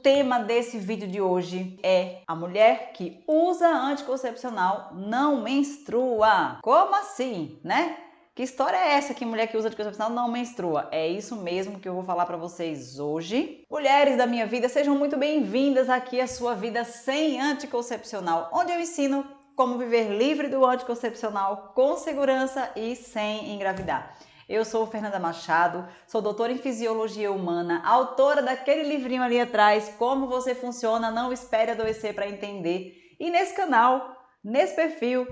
tema desse vídeo de hoje é: a mulher que usa anticoncepcional não menstrua. Como assim, né? Que história é essa que mulher que usa anticoncepcional não menstrua? É isso mesmo que eu vou falar para vocês hoje. Mulheres da minha vida, sejam muito bem-vindas aqui à sua vida sem anticoncepcional, onde eu ensino como viver livre do anticoncepcional, com segurança e sem engravidar. Eu sou Fernanda Machado, sou doutora em Fisiologia Humana, autora daquele livrinho ali atrás, Como Você Funciona, Não Espere Adoecer para Entender. E nesse canal, nesse perfil,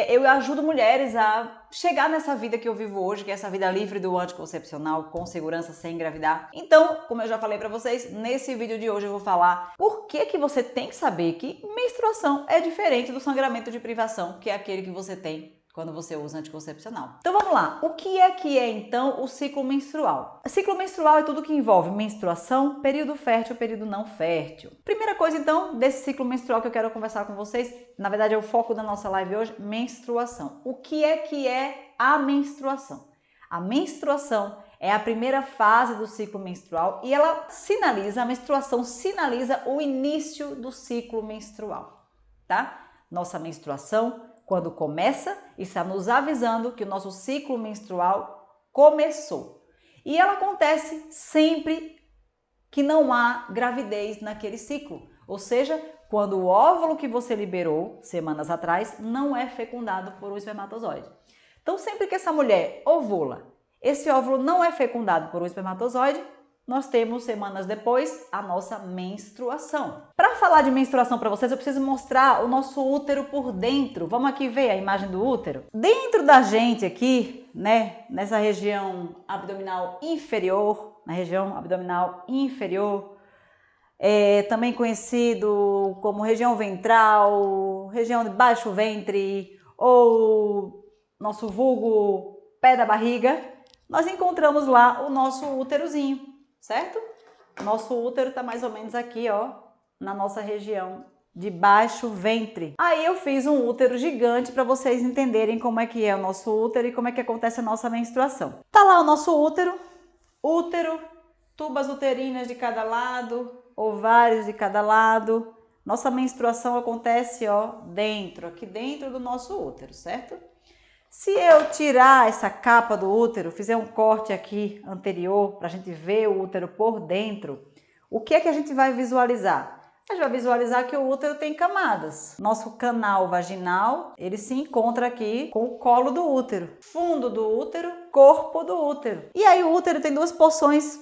eu ajudo mulheres a chegar nessa vida que eu vivo hoje, que é essa vida livre do anticoncepcional, com segurança, sem engravidar. Então, como eu já falei para vocês, nesse vídeo de hoje eu vou falar por que você tem que saber que menstruação é diferente do sangramento de privação, que é aquele que você tem quando você usa anticoncepcional. Então vamos lá, o que é então o ciclo menstrual? O ciclo menstrual é tudo que envolve menstruação, período fértil, período não fértil. Primeira coisa então desse ciclo menstrual que eu quero conversar com vocês, na verdade é o foco da nossa live hoje, menstruação. O que é a menstruação? A menstruação é a primeira fase do ciclo menstrual e a menstruação sinaliza o início do ciclo menstrual, tá? Nossa menstruação, quando começa, está nos avisando que o nosso ciclo menstrual começou. E ela acontece sempre que não há gravidez naquele ciclo. Ou seja, quando o óvulo que você liberou semanas atrás não é fecundado por um espermatozoide. Então, sempre que essa mulher ovula, esse óvulo não é fecundado por um espermatozoide, nós temos semanas depois a nossa menstruação. Para falar de menstruação para vocês, eu preciso mostrar o nosso útero por dentro. Vamos aqui ver a imagem do útero? Dentro da gente aqui, né, nessa região abdominal inferior, também conhecido como região ventral, região de baixo ventre ou nosso vulgo pé da barriga, nós encontramos lá o nosso úterozinho, certo? Nosso útero está mais ou menos aqui, ó, na nossa região de baixo ventre. Aí eu fiz um útero gigante para vocês entenderem como é que é o nosso útero e como é que acontece a nossa menstruação. Tá lá o nosso útero, tubas uterinas de cada lado, ovários de cada lado. Nossa menstruação acontece, ó, aqui dentro do nosso útero, certo? Se eu tirar essa capa do útero, fizer um corte aqui anterior para a gente ver o útero por dentro, o que é que a gente vai visualizar? A gente vai visualizar que o útero tem camadas. Nosso canal vaginal, ele se encontra aqui com o colo do útero, fundo do útero, corpo do útero. E aí o útero tem duas porções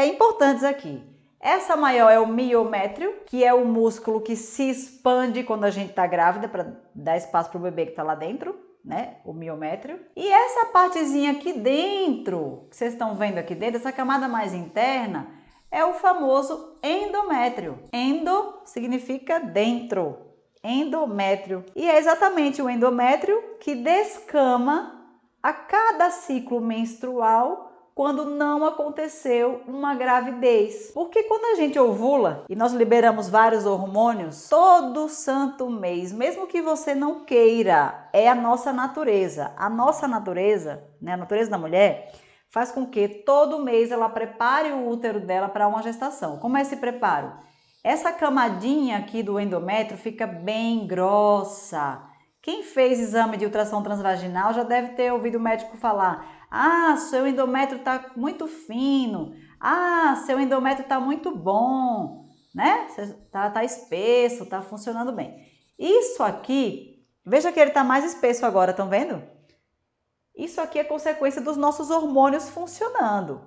importantes aqui. Essa maior é o miométrio, que é o músculo que se expande quando a gente está grávida para dar espaço para o bebê que está lá dentro, né? O miométrio. E essa partezinha aqui dentro, que vocês estão vendo aqui dentro, essa camada mais interna, é o famoso endométrio. Endo significa dentro, endométrio. E é exatamente o endométrio que descama a cada ciclo menstrual quando não aconteceu uma gravidez. Porque quando a gente ovula e nós liberamos vários hormônios, todo santo mês, mesmo que você não queira, é a nossa natureza. A nossa natureza, né, a natureza da mulher, faz com que todo mês ela prepare o útero dela para uma gestação. Como é esse preparo? Essa camadinha aqui do endométrio fica bem grossa. Quem fez exame de ultrassom transvaginal já deve ter ouvido o médico falar: ah, seu endométrio está muito fino. Ah, seu endométrio está muito bom, né? Tá espesso, está funcionando bem. Isso aqui, veja que ele está mais espesso agora, estão vendo? Isso aqui é consequência dos nossos hormônios funcionando.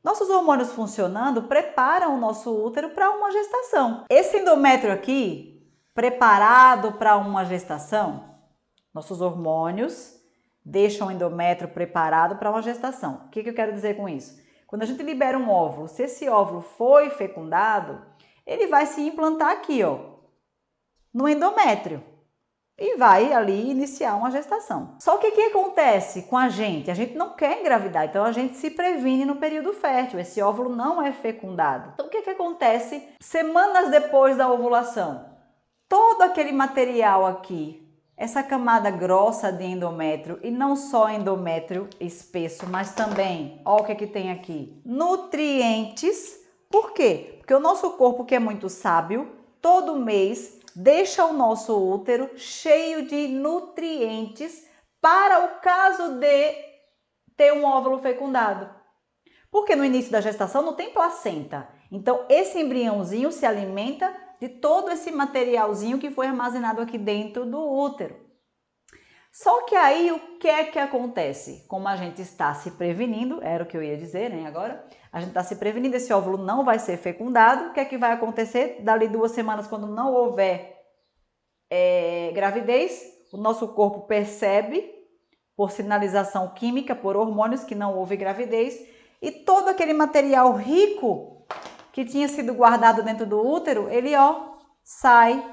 Nossos hormônios funcionando preparam o nosso útero para uma gestação. Esse endométrio aqui, preparado para uma gestação, nossos hormônios deixam o endométrio preparado para uma gestação. O que eu quero dizer com isso? Quando a gente libera um óvulo, se esse óvulo foi fecundado, ele vai se implantar aqui, ó, no endométrio e vai ali iniciar uma gestação. Só que o que acontece com a gente? A gente não quer engravidar, então a gente se previne no período fértil. Esse óvulo não é fecundado. Então o que acontece semanas depois da ovulação? Todo aquele material aqui, essa camada grossa de endométrio, e não só endométrio espesso, mas também, ó o que tem aqui, nutrientes Por quê? Porque o nosso corpo, que é muito sábio, todo mês deixa o nosso útero cheio de nutrientes para o caso de ter um óvulo fecundado. Porque no início da gestação não tem placenta. Então, esse embriãozinho se alimenta de todo esse materialzinho que foi armazenado aqui dentro do útero. Só que aí o que é que acontece? Como a gente está se prevenindo, era o que eu ia dizer, né? Agora, a gente está se prevenindo, esse óvulo não vai ser fecundado. O que é que vai acontecer? Dali 2 semanas, quando não houver gravidez, o nosso corpo percebe, por sinalização química, por hormônios, que não houve gravidez, e todo aquele material rico que tinha sido guardado dentro do útero, ele sai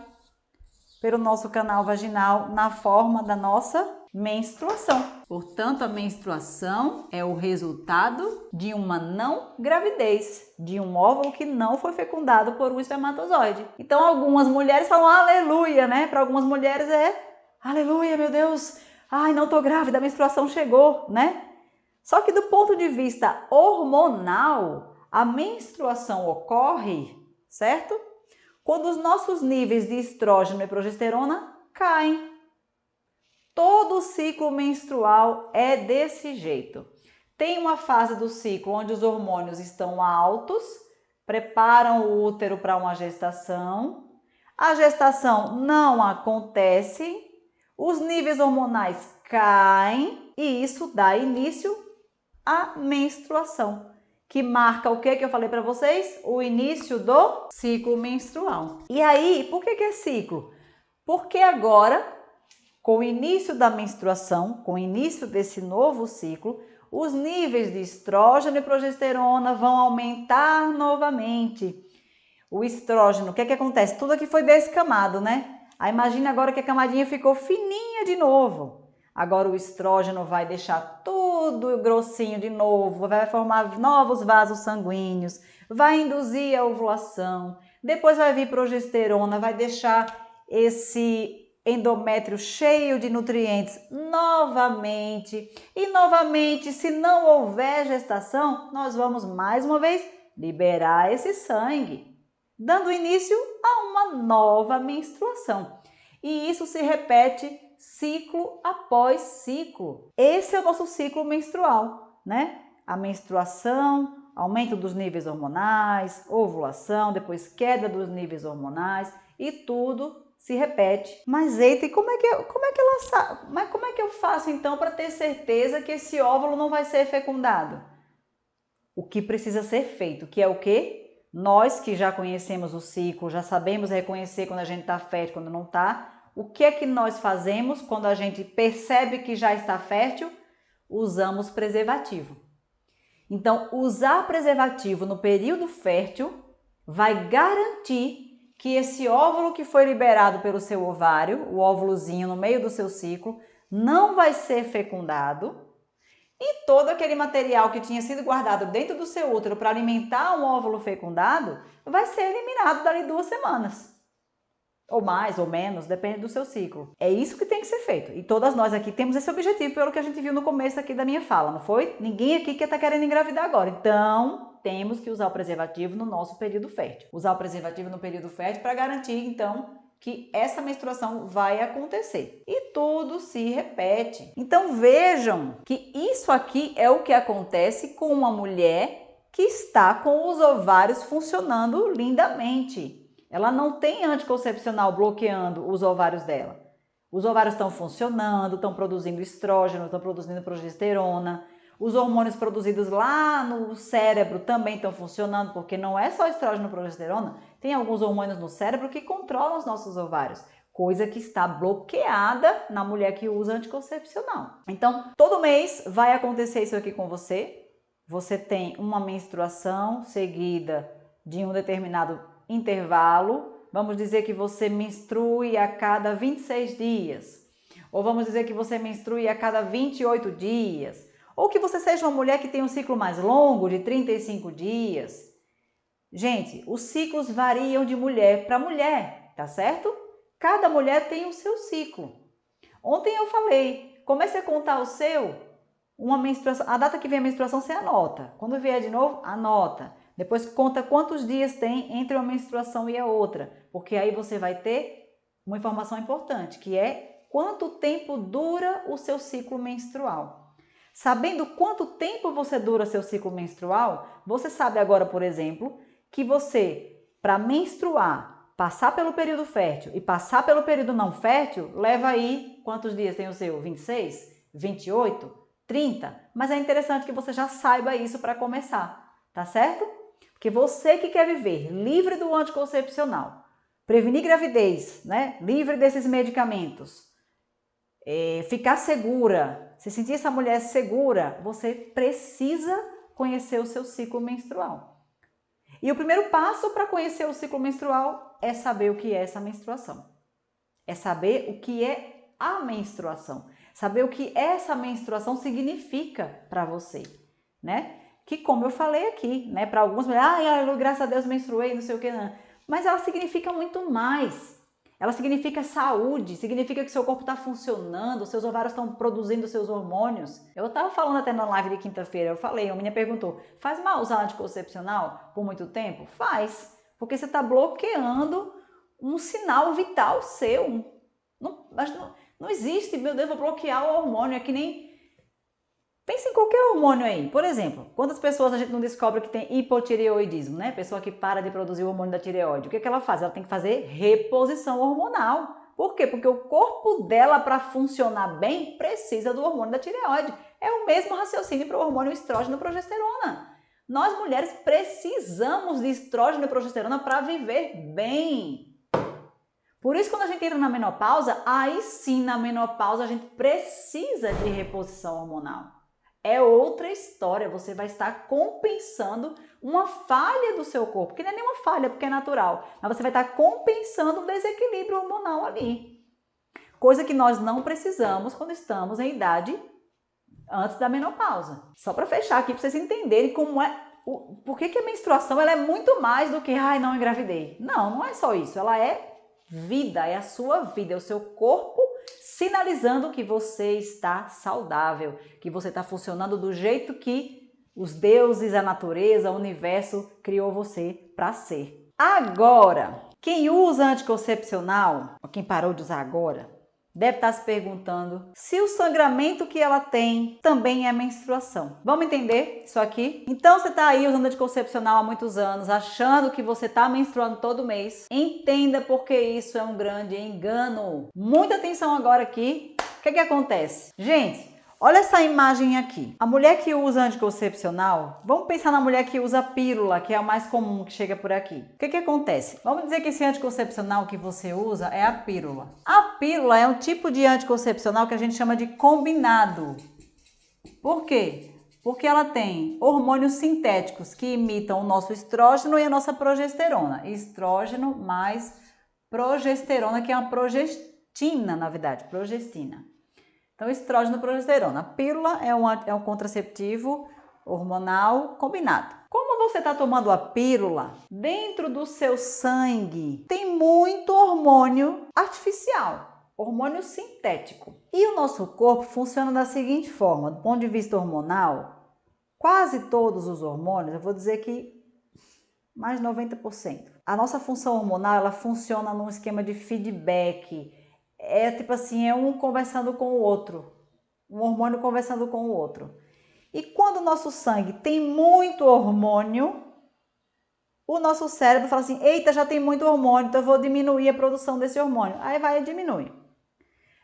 pelo nosso canal vaginal na forma da nossa menstruação. Portanto, a menstruação é o resultado de uma não gravidez, de um óvulo que não foi fecundado por um espermatozoide. Então, algumas mulheres falam aleluia, né? Para algumas mulheres aleluia, meu Deus, ai, não tô grávida, a menstruação chegou, né? Só que do ponto de vista hormonal, a menstruação ocorre, certo? Quando os nossos níveis de estrógeno e progesterona caem. Todo o ciclo menstrual é desse jeito. Tem uma fase do ciclo onde os hormônios estão altos, preparam o útero para uma gestação. A gestação não acontece, os níveis hormonais caem e isso dá início à menstruação, que marca o que eu falei para vocês? O início do ciclo menstrual. E aí, por que é ciclo? Porque agora, com o início da menstruação, com o início desse novo ciclo, os níveis de estrógeno e progesterona vão aumentar novamente. O estrógeno, o que acontece? Tudo aqui foi descamado, né? Aí imagina agora que a camadinha ficou fininha de novo. Agora o estrógeno vai deixar tudo grossinho de novo, vai formar novos vasos sanguíneos, vai induzir a ovulação, depois vai vir progesterona, vai deixar esse endométrio cheio de nutrientes novamente. E novamente, se não houver gestação, nós vamos mais uma vez liberar esse sangue, dando início a uma nova menstruação. E isso se repete ciclo após ciclo. Esse é o nosso ciclo menstrual, né? A menstruação, aumento dos níveis hormonais, ovulação, depois queda dos níveis hormonais e tudo se repete. Mas eita, e como é que eu faço então para ter certeza que esse óvulo não vai ser fecundado? O que precisa ser feito, que é o quê? Nós que já conhecemos o ciclo, já sabemos reconhecer quando a gente está fértil, quando não está. O que é que nós fazemos quando a gente percebe que já está fértil? Usamos preservativo. Então, usar preservativo no período fértil vai garantir que esse óvulo que foi liberado pelo seu ovário, o óvulozinho no meio do seu ciclo, não vai ser fecundado e todo aquele material que tinha sido guardado dentro do seu útero para alimentar um óvulo fecundado vai ser eliminado dali 2 semanas. Ou mais ou menos, depende do seu ciclo. É isso que tem que ser feito. E todas nós aqui temos esse objetivo, pelo que a gente viu no começo aqui da minha fala, não foi? Ninguém aqui que está querendo engravidar agora. Então, temos que usar o preservativo no nosso período fértil. Usar o preservativo no período fértil para garantir, então, que essa menstruação vai acontecer. E tudo se repete. Então, vejam que isso aqui é o que acontece com uma mulher que está com os ovários funcionando lindamente. Ela não tem anticoncepcional bloqueando os ovários dela. Os ovários estão funcionando, estão produzindo estrógeno, estão produzindo progesterona. Os hormônios produzidos lá no cérebro também estão funcionando, porque não é só estrógeno e progesterona. Tem alguns hormônios no cérebro que controlam os nossos ovários, coisa que está bloqueada na mulher que usa anticoncepcional. Então, todo mês vai acontecer isso aqui com você. Você tem uma menstruação seguida de um determinado intervalo, vamos dizer que você menstrue a cada 26 dias, ou vamos dizer que você menstrue a cada 28 dias, ou que você seja uma mulher que tem um ciclo mais longo, de 35 dias. Gente, os ciclos variam de mulher para mulher, tá certo? Cada mulher tem o seu ciclo. Ontem eu falei, comece a contar o seu, uma menstruação, a data que vem a menstruação você anota, quando vier de novo, anota. Depois conta quantos dias tem entre uma menstruação e a outra, porque aí você vai ter uma informação importante, que é quanto tempo dura o seu ciclo menstrual. Sabendo quanto tempo você dura seu ciclo menstrual, você sabe agora, por exemplo, que você, para menstruar, passar pelo período fértil e passar pelo período não fértil, leva aí, quantos dias tem o seu? 26? 28? 30? Mas é interessante que você já saiba isso para começar, tá certo? Porque você que quer viver livre do anticoncepcional, prevenir gravidez, né? Livre desses medicamentos, ficar segura, se sentir essa mulher segura, você precisa conhecer o seu ciclo menstrual. E o primeiro passo para conhecer o ciclo menstrual é saber o que é essa menstruação. É saber o que é a menstruação. Saber o que essa menstruação significa para você, né? Que como eu falei aqui, né? Para algumas mulheres, graças a Deus menstruei, não sei o que, não. Mas ela significa muito mais. Ela significa saúde, significa que seu corpo está funcionando, seus ovários estão produzindo seus hormônios. Eu estava falando até na live de quinta-feira, eu falei, a menina perguntou, faz mal usar anticoncepcional por muito tempo? Faz, porque você está bloqueando um sinal vital seu. Não existe, meu Deus, vou bloquear o hormônio, é que nem... Pensa em qualquer hormônio aí. Por exemplo, quantas pessoas a gente não descobre que tem hipotireoidismo, né? Pessoa que para de produzir o hormônio da tireoide. O que ela faz? Ela tem que fazer reposição hormonal. Por quê? Porque o corpo dela, para funcionar bem, precisa do hormônio da tireoide. É o mesmo raciocínio para o hormônio estrógeno e progesterona. Nós mulheres precisamos de estrógeno e progesterona para viver bem. Por isso, quando a gente entra na menopausa, aí sim, na menopausa, a gente precisa de reposição hormonal. É outra história, você vai estar compensando uma falha do seu corpo, que não é nenhuma falha, porque é natural, mas você vai estar compensando um desequilíbrio hormonal ali. Coisa que nós não precisamos quando estamos em idade antes da menopausa. Só para fechar aqui, para vocês entenderem como é, por que a menstruação ela é muito mais do que, não engravidei. Não é só isso, ela é vida, é a sua vida, é o seu corpo sinalizando que você está saudável, que você está funcionando do jeito que os deuses, a natureza, o universo criou você para ser. Agora, quem usa anticoncepcional, ou quem parou de usar agora, deve estar se perguntando se o sangramento que ela tem também é menstruação. Vamos entender isso aqui? Então você está aí usando anticoncepcional há muitos anos, achando que você está menstruando todo mês. Entenda porque isso é um grande engano. Muita atenção agora aqui. O que acontece? Gente, olha essa imagem aqui. A mulher que usa anticoncepcional, vamos pensar na mulher que usa pílula, que é a mais comum que chega por aqui. O que acontece? Vamos dizer que esse anticoncepcional que você usa é a pílula. A pílula é um tipo de anticoncepcional que a gente chama de combinado. Por quê? Porque ela tem hormônios sintéticos que imitam o nosso estrógeno e a nossa progesterona. Estrógeno mais progesterona, que é uma progestina, na verdade, progestina. Então, estrógeno e progesterona. A pílula é um contraceptivo hormonal combinado. Como você está tomando a pílula, dentro do seu sangue tem muito hormônio artificial, hormônio sintético. E o nosso corpo funciona da seguinte forma, do ponto de vista hormonal, quase todos os hormônios, eu vou dizer que mais de 90%. A nossa função hormonal, ela funciona num esquema de feedback. É tipo assim, é um conversando com o outro, um hormônio conversando com o outro. E quando o nosso sangue tem muito hormônio, o nosso cérebro fala assim, eita, já tem muito hormônio, então eu vou diminuir a produção desse hormônio. Aí vai e diminui.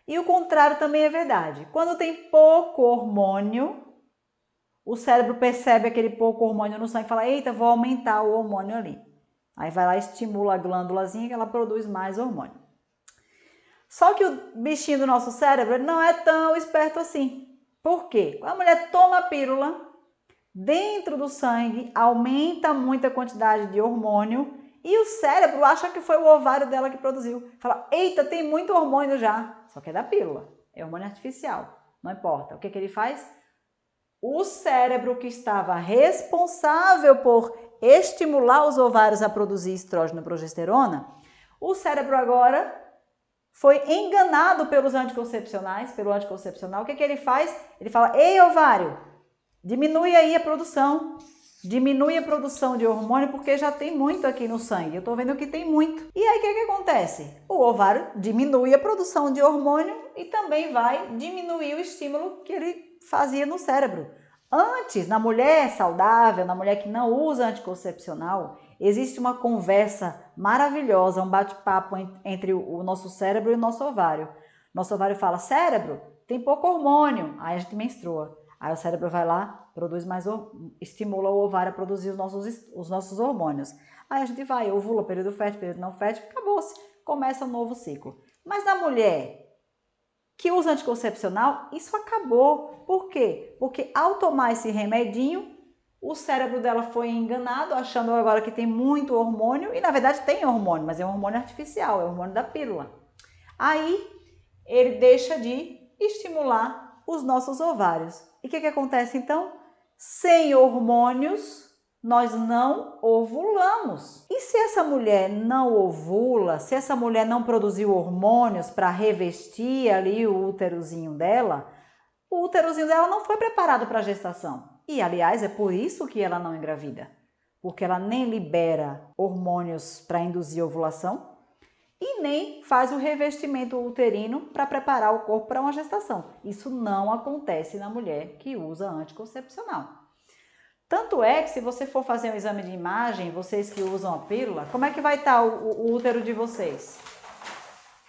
E o contrário também é verdade. Quando tem pouco hormônio, o cérebro percebe aquele pouco hormônio no sangue e fala, eita, vou aumentar o hormônio ali. Aí vai lá e estimula a glândulazinha que ela produz mais hormônio. Só que o bichinho do nosso cérebro não é tão esperto assim. Por quê? Quando a mulher toma a pílula, dentro do sangue aumenta muito a quantidade de hormônio e o cérebro acha que foi o ovário dela que produziu. Fala, eita, tem muito hormônio já. Só que é da pílula, é hormônio artificial, não importa. O que ele faz? O cérebro que estava responsável por estimular os ovários a produzir estrógeno e progesterona, o cérebro agora foi enganado pelos anticoncepcionais, pelo anticoncepcional. O que ele faz? Ele fala, ei ovário, diminui aí a produção. diminui a produção de hormônio porque já tem muito aqui no sangue. Eu tô vendo que tem muito. E aí o que acontece? O ovário diminui a produção de hormônio e também vai diminuir o estímulo que ele fazia no cérebro. Antes, na mulher saudável, na mulher que não usa anticoncepcional, existe uma conversa maravilhosa, um bate-papo entre o nosso cérebro e o nosso ovário. Nosso ovário fala, cérebro, tem pouco hormônio. Aí a gente menstrua. Aí o cérebro vai lá, produz mais, estimula o ovário a produzir os nossos hormônios. Aí a gente vai, ovula, período fértil, período não fértil, acabou-se, começa um novo ciclo. Mas na mulher que usa anticoncepcional, isso acabou. Por quê? Porque ao tomar esse remedinho, o cérebro dela foi enganado, achando agora que tem muito hormônio, e na verdade tem hormônio, mas é um hormônio artificial, é o hormônio da pílula. Aí ele deixa de estimular os nossos ovários. E o que acontece então? Sem hormônios, nós não ovulamos. E se essa mulher não ovula, se essa mulher não produziu hormônios para revestir ali o úterozinho dela, o úterozinho dela não foi preparado para a gestação. E, aliás, é por isso que ela não engravida. Porque ela nem libera hormônios para induzir a ovulação e nem faz o revestimento uterino para preparar o corpo para uma gestação. Isso não acontece na mulher que usa anticoncepcional. Tanto é que se você for fazer um exame de imagem, vocês que usam a pílula, como é que vai estar o útero de vocês?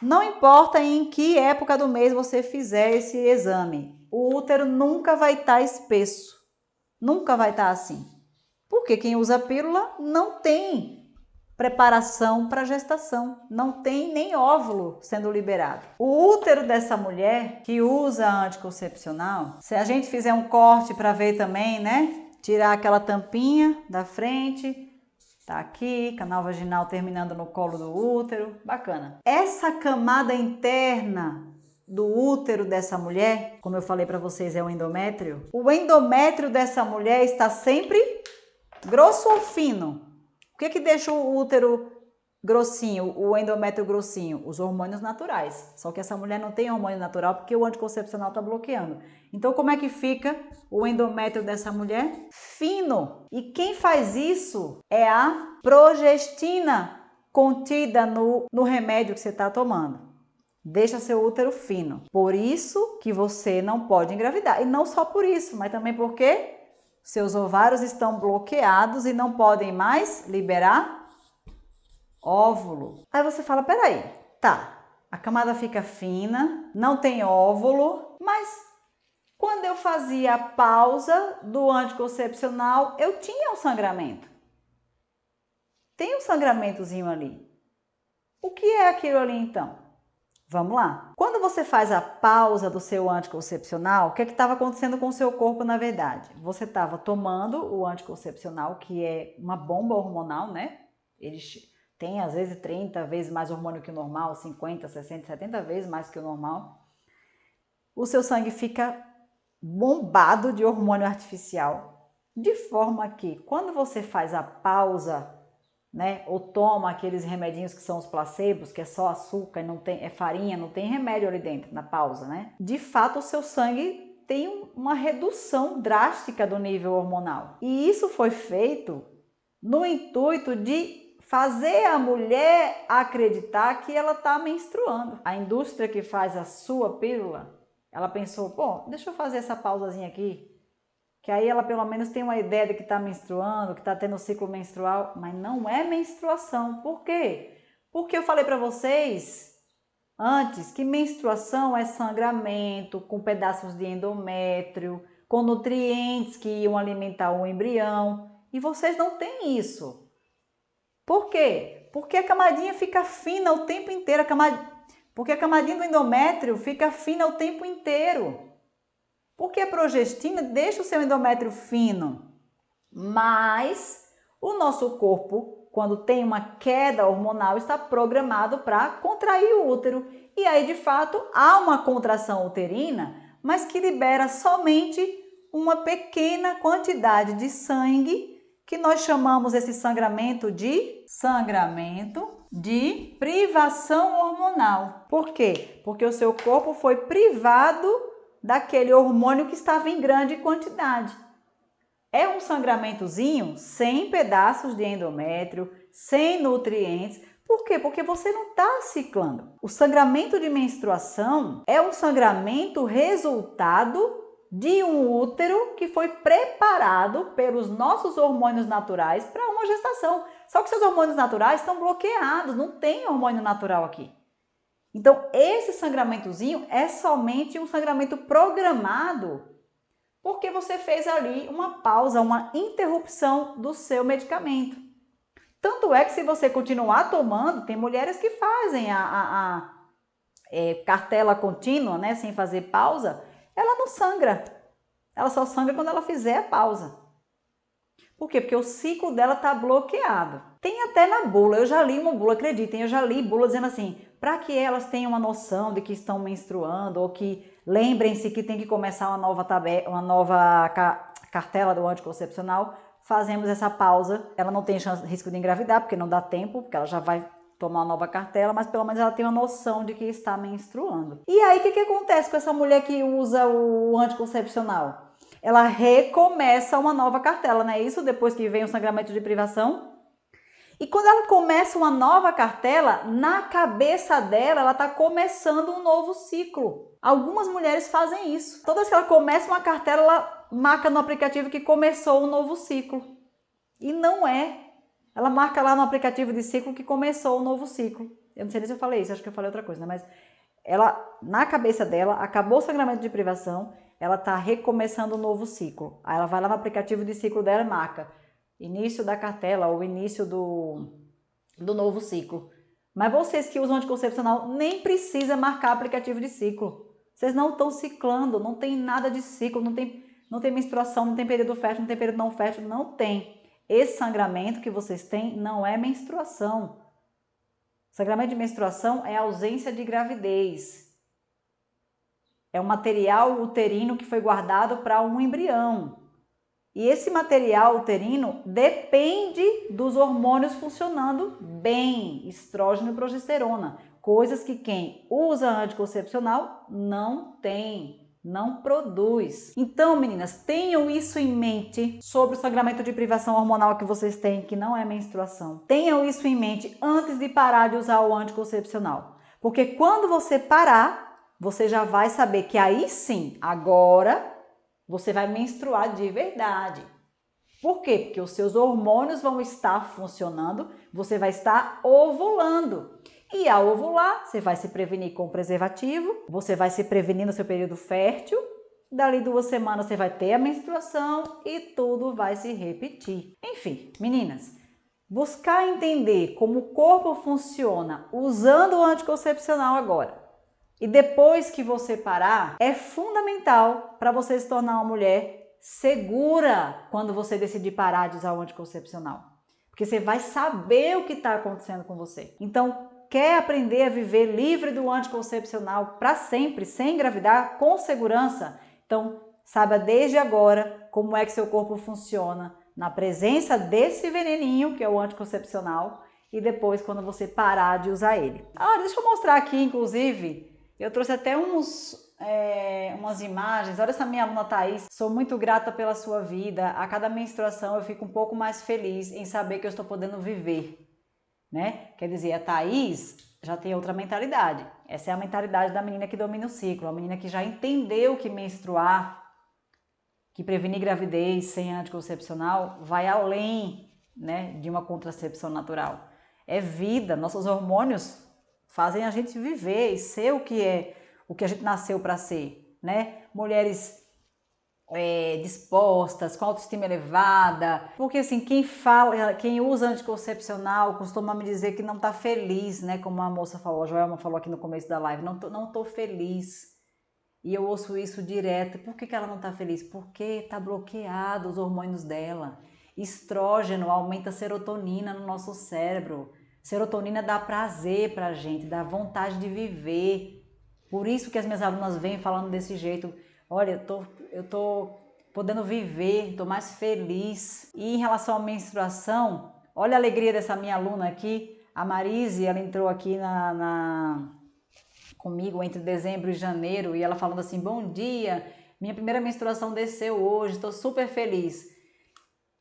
Não importa em que época do mês você fizer esse exame, o útero nunca vai estar espesso, nunca vai estar assim. Porque quem usa a pílula não tem preparação para gestação, não tem nem óvulo sendo liberado. O útero dessa mulher que usa anticoncepcional, se a gente fizer um corte para ver também, né? Tirar aquela tampinha da frente, tá aqui, canal vaginal terminando no colo do útero, bacana. Essa camada interna do útero dessa mulher, como eu falei para vocês, é o endométrio. O endométrio dessa mulher está sempre grosso ou fino? O que deixa o útero grossinho, o endométrio grossinho? Os hormônios naturais. Só que essa mulher não tem hormônio natural porque o anticoncepcional está bloqueando. Então, como é que fica o endométrio dessa mulher? Fino. E quem faz isso é a progestina contida no remédio que você está tomando. Deixa seu útero fino. Por isso que você não pode engravidar. E não só por isso, mas também porque seus ovários estão bloqueados e não podem mais liberar óvulo. Aí você fala, peraí, tá, a camada fica fina, não tem óvulo, mas quando eu fazia a pausa do anticoncepcional, eu tinha um sangramento. Tem um sangramentozinho ali. O que é aquilo ali então? Vamos lá. Quando você faz a pausa do seu anticoncepcional, o que estava acontecendo com o seu corpo na verdade? Você estava tomando o anticoncepcional, que é uma bomba hormonal, né? Eles têm às vezes 30 vezes mais hormônio que o normal, 50, 60, 70 vezes mais que o normal. O seu sangue fica bombado de hormônio artificial, de forma que quando você faz a pausa, né, ou toma aqueles remedinhos que são os placebos, que é só açúcar, não tem, é farinha, não tem remédio ali dentro na pausa, né? De fato, o seu sangue tem uma redução drástica do nível hormonal. E isso foi feito no intuito de fazer a mulher acreditar que ela está menstruando. A indústria que faz a sua pílula, ela pensou, bom, deixa eu fazer essa pausazinha aqui, que aí ela pelo menos tem uma ideia de que está menstruando, que está tendo ciclo menstrual, mas não é menstruação. Por quê? Porque eu falei para vocês antes que menstruação é sangramento com pedaços de endométrio, com nutrientes que iam alimentar o embrião, e vocês não têm isso. Por quê? Porque a camadinha fica fina o tempo inteiro, porque a camadinha do endométrio fica fina o tempo inteiro. Porque a progestina deixa o seu endométrio fino, mas o nosso corpo, quando tem uma queda hormonal, está programado para contrair o útero. E aí, de fato, há uma contração uterina, mas que libera somente uma pequena quantidade de sangue, que nós chamamos esse sangramento de privação hormonal. Por quê? Porque o seu corpo foi privado daquele hormônio que estava em grande quantidade. É um sangramentozinho sem pedaços de endométrio, sem nutrientes. Por quê? Porque você não está ciclando. O sangramento de menstruação é um sangramento resultado de um útero que foi preparado pelos nossos hormônios naturais para uma gestação. Só que seus hormônios naturais estão bloqueados, não tem hormônio natural aqui. Então, esse sangramentozinho é somente um sangramento programado porque você fez ali uma pausa, uma interrupção do seu medicamento. Tanto é que se você continuar tomando, tem mulheres que fazem a cartela contínua, né, sem fazer pausa, ela não sangra. Ela só sangra quando ela fizer a pausa. Por quê? Porque o ciclo dela está bloqueado. Tem até na bula, eu já li uma bula, acreditem, eu já li bula dizendo assim, para que elas tenham uma noção de que estão menstruando ou que lembrem-se que tem que começar uma nova cartela do anticoncepcional, fazemos essa pausa. Ela não tem risco de engravidar, porque não dá tempo, porque ela já vai tomar uma nova cartela, mas pelo menos ela tem uma noção de que está menstruando. E aí, o que acontece com essa mulher que usa o anticoncepcional? Ela recomeça uma nova cartela, não é isso? Depois que vem o sangramento de privação. E quando ela começa uma nova cartela, na cabeça dela, ela está começando um novo ciclo. Algumas mulheres fazem isso. Toda vez que ela começa uma cartela, ela marca no aplicativo que começou um novo ciclo. E não é. Ela marca lá no aplicativo de ciclo que começou um novo ciclo. Eu não sei nem se eu falei isso, acho que eu falei outra coisa, né? Mas ela, na cabeça dela, acabou o sangramento de privação, ela está recomeçando um novo ciclo. Aí ela vai lá no aplicativo de ciclo dela e marca início da cartela ou início do novo ciclo. Mas vocês que usam anticoncepcional nem precisa marcar aplicativo de ciclo. Vocês não estão ciclando, não tem nada de ciclo, não tem menstruação, não tem período fértil, não tem período não fértil, não tem. Esse sangramento que vocês têm não é menstruação. Sangramento de menstruação é ausência de gravidez. É um material uterino que foi guardado para um embrião. E esse material uterino depende dos hormônios funcionando bem, estrógeno e progesterona, coisas que quem usa anticoncepcional não tem, não produz. Então, meninas, tenham isso em mente sobre o sangramento de privação hormonal que vocês têm, que não é menstruação. Tenham isso em mente antes de parar de usar o anticoncepcional. Porque quando você parar, você já vai saber que aí sim, agora você vai menstruar de verdade. Por quê? Porque os seus hormônios vão estar funcionando, você vai estar ovulando. E ao ovular, você vai se prevenir com o preservativo, você vai se prevenir no seu período fértil, dali 2 semanas você vai ter a menstruação e tudo vai se repetir. Enfim, meninas, buscar entender como o corpo funciona usando o anticoncepcional agora e depois que você parar, é fundamental para você se tornar uma mulher segura quando você decidir parar de usar o anticoncepcional. Porque você vai saber o que está acontecendo com você. Então, quer aprender a viver livre do anticoncepcional para sempre, sem engravidar, com segurança? Então, saiba desde agora como é que seu corpo funciona na presença desse veneninho, que é o anticoncepcional, e depois quando você parar de usar ele. Deixa eu mostrar aqui, inclusive, eu trouxe até umas imagens. Olha essa minha aluna Thaís. Sou muito grata pela sua vida. A cada menstruação eu fico um pouco mais feliz em saber que eu estou podendo viver, né? Quer dizer, a Thaís já tem outra mentalidade. Essa é a mentalidade da menina que domina o ciclo. A menina que já entendeu que menstruar, que prevenir gravidez sem anticoncepcional vai além, né, de uma contracepção natural. É vida. Nossos hormônios fazem a gente viver e ser o que a gente nasceu para ser, né? Mulheres dispostas, com autoestima elevada, porque assim, quem usa anticoncepcional costuma me dizer que não tá feliz, né? Como a moça falou, a Joelma falou aqui no começo da live, não tô feliz. E eu ouço isso direto. Por que ela não tá feliz? Porque tá bloqueado os hormônios dela. Estrógeno aumenta a serotonina no nosso cérebro. Serotonina dá prazer pra gente, dá vontade de viver. Por isso que as minhas alunas vêm falando desse jeito. Olha, eu tô podendo viver, tô mais feliz. E em relação à menstruação, olha a alegria dessa minha aluna aqui. A Marise, ela entrou aqui comigo entre dezembro e janeiro e ela falando assim, bom dia, minha primeira menstruação desceu hoje, estou super feliz.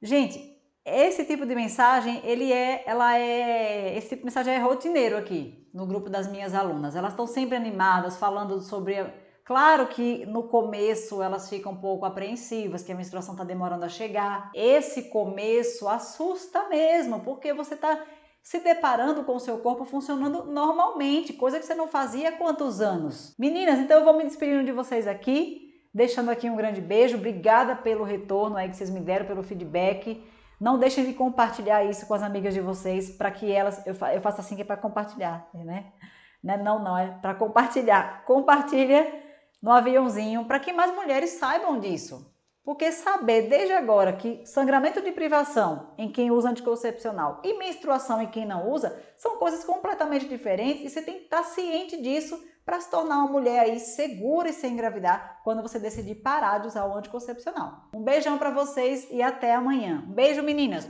Gente, esse tipo de mensagem, esse tipo de mensagem é rotineiro aqui no grupo das minhas alunas. Elas estão sempre animadas, falando sobre... Claro que no começo elas ficam um pouco apreensivas, que a menstruação está demorando a chegar. Esse começo assusta mesmo, porque você está se deparando com o seu corpo funcionando normalmente, coisa que você não fazia há quantos anos? Meninas, então eu vou me despedindo de vocês aqui, deixando aqui um grande beijo. Obrigada pelo retorno aí que vocês me deram, pelo feedback. Não deixem de compartilhar isso com as amigas de vocês, para que elas... Eu faço assim que é para compartilhar, né? Não, é para compartilhar. Compartilha no aviãozinho, para que mais mulheres saibam disso. Porque saber desde agora que sangramento de privação em quem usa anticoncepcional e menstruação em quem não usa são coisas completamente diferentes, e você tem que estar ciente disso para se tornar uma mulher aí segura e sem engravidar quando você decidir parar de usar o anticoncepcional. Um beijão para vocês e até amanhã. Um beijo, meninas!